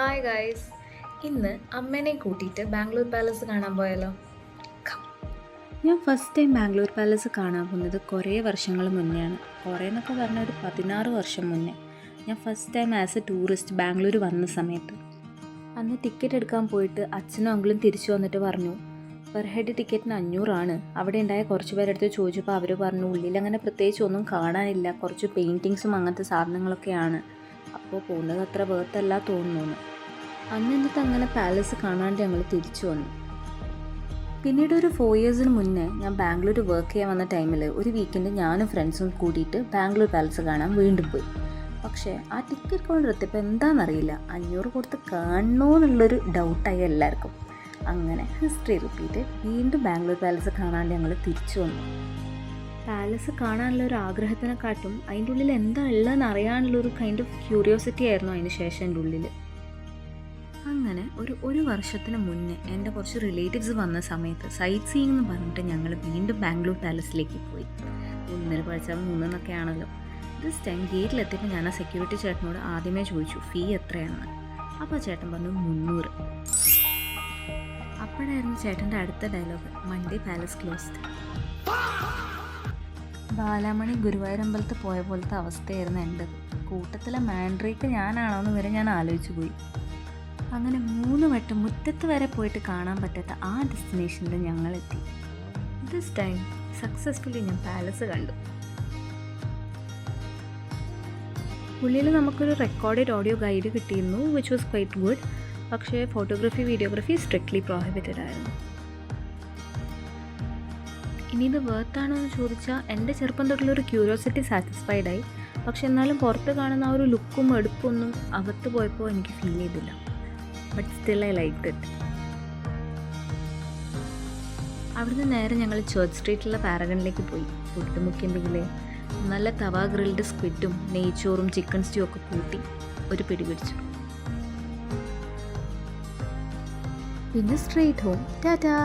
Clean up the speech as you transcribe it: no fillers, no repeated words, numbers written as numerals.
Hi guys, ഇന്ന് അമ്മേനെ കൂട്ടിയിട്ട് ബാംഗ്ലൂർ പാലസ് കാണാൻ പോയാലോ? ഞാൻ ഫസ്റ്റ് ടൈം ബാംഗ്ലൂർ പാലസ് കാണാൻ പോകുന്നത് കുറേ വർഷങ്ങൾ മുന്നെയാണ്. കുറേ എന്നൊക്കെ പറഞ്ഞാൽ ഒരു 16 വർഷം മുന്നേ. ഞാൻ first time as A tourist Bangalore വന്ന സമയത്ത് അന്ന് ടിക്കറ്റ് എടുക്കാൻ പോയിട്ട് അച്ഛനും അങ്കിളും തിരിച്ചു വന്നിട്ട് പറഞ്ഞു പെർ ഹെഡ് ടിക്കറ്റിന് 500 അവിടെ ഉണ്ടായ കുറച്ച് പേരെടുത്ത് ചോദിച്ചപ്പോൾ അവർ പറഞ്ഞു ഉള്ളിൽ അങ്ങനെ പ്രത്യേകിച്ച് ഒന്നും കാണാനില്ല, കുറച്ച് പെയിൻറ്റിങ്സും അങ്ങനത്തെ സാധനങ്ങളൊക്കെയാണ്, അപ്പോൾ പോകുന്നത് അത്ര വേർത്തല്ല തോന്നുന്നു. അന്ന് എന്നിട്ട് അങ്ങനെ പാലസ് കാണാണ്ട് ഞങ്ങൾ തിരിച്ചു വന്നു. പിന്നീട് ഒരു 4 ഇയേഴ്സിന് മുന്നേ ഞാൻ ബാംഗ്ലൂർ വർക്ക് ചെയ്യാൻ വന്ന ടൈമിൽ ഒരു വീക്കെൻഡ് ഞാനും ഫ്രണ്ട്സും കൂടിയിട്ട് ബാംഗ്ലൂർ പാലസ് കാണാൻ വീണ്ടും പോയി. പക്ഷേ ആ ടിക്കറ്റ് കൗണ്ടർ എത്തിയപ്പോൾ എന്താണെന്നറിയില്ല, 500 കൊടുത്ത് കാണണോ എന്നുള്ളൊരു ഡൗട്ടായി എല്ലാവർക്കും. അങ്ങനെ ഹിസ്റ്ററി റിപ്പീറ്റ്, വീണ്ടും ബാംഗ്ലൂർ പാലസ് കാണാണ്ട് ഞങ്ങൾ തിരിച്ചു വന്നു. പാലസ് കാണാനുള്ള ഒരു ആഗ്രഹത്തിനെക്കാട്ടും അതിൻ്റെ ഉള്ളിൽ എന്താ ഉള്ളതെന്ന് അറിയാനുള്ളൊരു കൈൻഡ് ഓഫ് ക്യൂരിയോസിറ്റി ആയിരുന്നു അതിന് ശേഷം എൻ്റെ ഉള്ളിൽ. അങ്ങനെ ഒരു വർഷത്തിന് മുന്നേ എൻ്റെ കുറച്ച് റിലേറ്റീവ്സ് വന്ന സമയത്ത് സൈറ്റ് സീയിങ് എന്ന് പറഞ്ഞിട്ട് ഞങ്ങൾ വീണ്ടും ബാംഗ്ലൂർ പാലസിലേക്ക് പോയി. 1 പഠിച്ചാൽ 3 എന്നൊക്കെ ആണല്ലോ. ദിസ് ടൈം ഗേറ്റിലെത്തിയപ്പോൾ ഞാൻ ആ സെക്യൂരിറ്റി ചേട്ടനോട് ആദ്യമേ ചോദിച്ചു ഫീ എത്രയാണെന്ന്. അപ്പോൾ ചേട്ടൻ പറഞ്ഞു 300. അപ്പോഴായിരുന്നു ചേട്ടൻ്റെ അടുത്ത dialogue, Monday palace closed. Balamani ഗുരുവായൂരമ്പലത്ത് പോയ പോലത്തെ അവസ്ഥയായിരുന്നു എൻ്റെ. കൂട്ടത്തിലെ മാൻഡ്രേക്ക് ഞാനാണോ എന്ന് വരെ ഞാൻ ആലോചിച്ചു പോയി. അങ്ങനെ 3 വട്ടം മുറ്റത്ത് വരെ പോയിട്ട് കാണാൻ പറ്റാത്ത ആ ഡെസ്റ്റിനേഷനിൽ ഞങ്ങളെത്തി. ദിസ് ടൈം സക്സസ്ഫുള്ളി ഞാൻ പാലസ് കണ്ടു. ഉള്ളിൽ നമുക്കൊരു റെക്കോർഡഡ് ഓഡിയോ ഗൈഡ് കിട്ടിയിരുന്നു, വിച്ച് വാസ് ക്വൈറ്റ് ഗുഡ്. പക്ഷേ ഫോട്ടോഗ്രാഫി വീഡിയോഗ്രാഫി സ്ട്രിക്ട്ലി പ്രോഹിബിറ്റഡ് ആയിരുന്നു. ഇനി ഇത് വേർത്താണോ എന്ന് ചോദിച്ചാൽ എൻ്റെ ചെറുപ്പം തൊട്ടുള്ളൊരു ക്യൂരിയോസിറ്റി സാറ്റിസ്ഫൈഡായി. പക്ഷെ എന്നാലും പുറത്ത് കാണുന്ന ആ ഒരു ലുക്കും എടുപ്പൊന്നും അകത്ത് പോയപ്പോൾ എനിക്ക് ഫീൽ ചെയ്തില്ല. But still I like it. അവിടുന്ന് നേരെ ഞങ്ങൾ ചർച്ച് സ്ട്രീറ്റിലുള്ള പാരഗണിലേക്ക് പോയി. ഫുഡ് മുക്കിയെങ്കിലേ നല്ല തവ ഗ്രിൽഡ് സ്ക്വിഡും നെയ്ച്ചോറും ചിക്കൻ സ്റ്റൂ ഒക്കെ കൂട്ടി ഒരു പിടി പിടിച്ചു. പിന്നെ സ്ട്രെയിറ്റ് ഹോം. ടാറ്റാ.